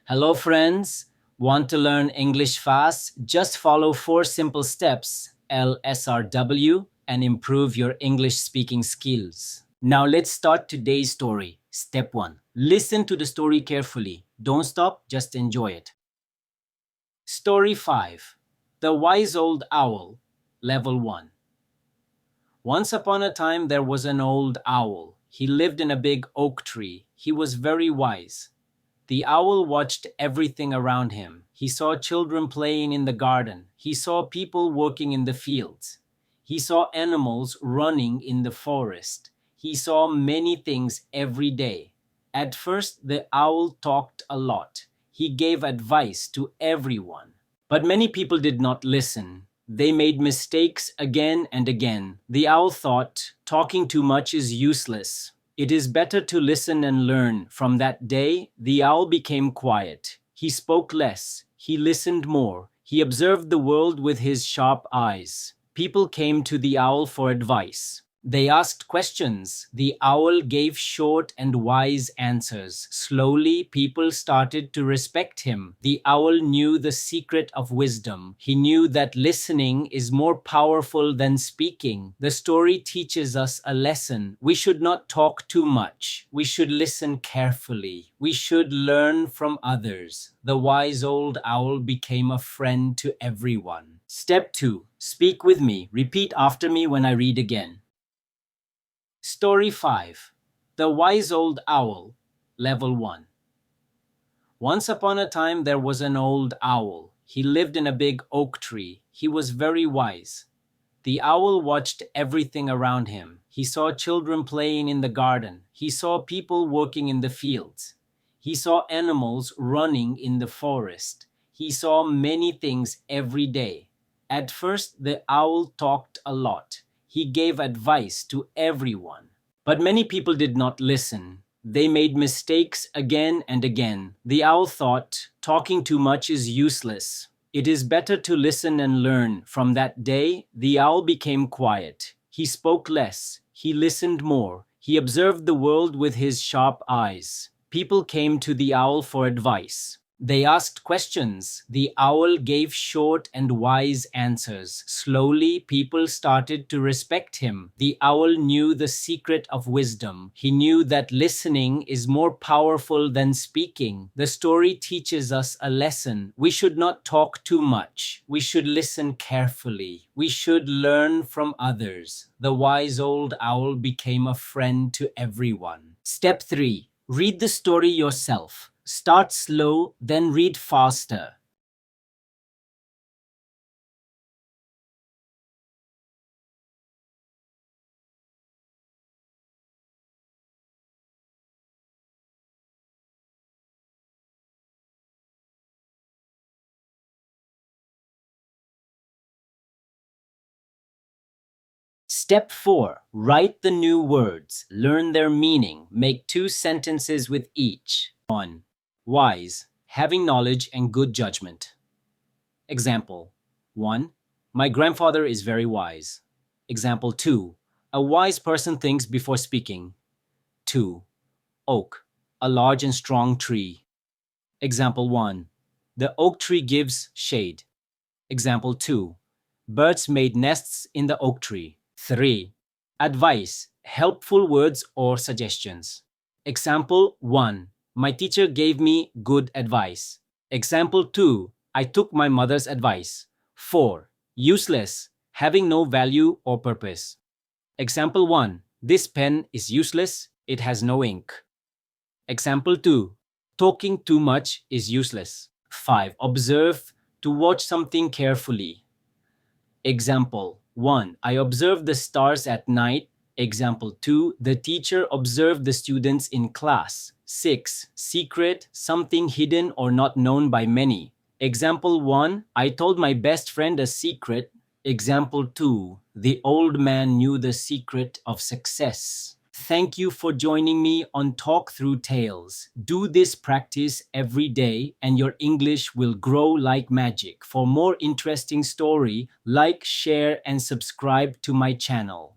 Hello, friends. Want to learn English fast? Just follow four simple steps, LSRW, and improve your English speaking skills. Now, let's start today's story. Step 1. Listen to the story carefully. Don't stop, just enjoy it. Story 5. The Wise Old Owl, Level 1. Once upon a time, there was an old owl. He lived in a big oak tree. He was very wise. The owl watched everything around him. He saw children playing in the garden. He saw people working in the fields. He saw animals running in the forest. He saw many things every day. At first, the owl talked a lot. He gave advice to everyone. But many people did not listen. They made mistakes again and again. The owl thought, talking too much is useless. It is better to listen and learn. From that day, the owl became quiet. He spoke less. He listened more. He observed the world with his sharp eyes. People came to the owl for advice. They asked questions. The owl gave short and wise answers. Slowly, people started to respect him. The owl knew the secret of wisdom. He knew that listening is more powerful than speaking. The story teaches us a lesson. We should not talk too much. We should listen carefully. We should learn from others. The wise old owl became a friend to everyone. Step 2. Speak with me. Repeat after me when I read again. Story 5. The Wise Old Owl, Level 1. Once upon a time, there was an old owl. He lived in a big oak tree. He was very wise. The owl watched everything around him. He saw children playing in the garden. He saw people working in the fields. He saw animals running in the forest. He saw many things every day. At first, the owl talked a lot. He gave advice to everyone. But many people did not listen. They made mistakes again and again. The owl thought, talking too much is useless. It is better to listen and learn. From that day, the owl became quiet. He spoke less. He listened more. He observed the world with his sharp eyes. People came to the owl for advice. They asked questions. The owl gave short and wise answers. Slowly, people started to respect him. The owl knew the secret of wisdom. He knew that listening is more powerful than speaking. The story teaches us a lesson. We should not talk too much. We should listen carefully. We should learn from others. The wise old owl became a friend to everyone. Step 3. Read the story yourself. Start slow, then read faster. Step 4. Write the new words. Learn their meaning. Make 2 sentences with each. 1. Wise, having knowledge and good judgment. Example 1. My grandfather is very wise. Example 2. A wise person thinks before speaking. 2. Oak, a large and strong tree. Example 1. The oak tree gives shade. Example 2. Birds made nests in the oak tree. 3. Advice, helpful words or suggestions. Example 1. My teacher gave me good advice. Example 2. I took my mother's advice. 4. Useless, having no value or purpose. Example 1. This pen is useless, it has no ink. Example 2. Talking too much is useless. 5. Observe, to watch something carefully. Example 1. I observed the stars at night. Example 2. The teacher observed the students in class. 6. Secret, something hidden or not known by many. Example 1. I told my best friend a secret. Example 2. The old man knew the secret of success. Thank you for joining me on Talk Through Tales. Do this practice every day and your English will grow like magic. For more interesting story, like, share and subscribe to my channel.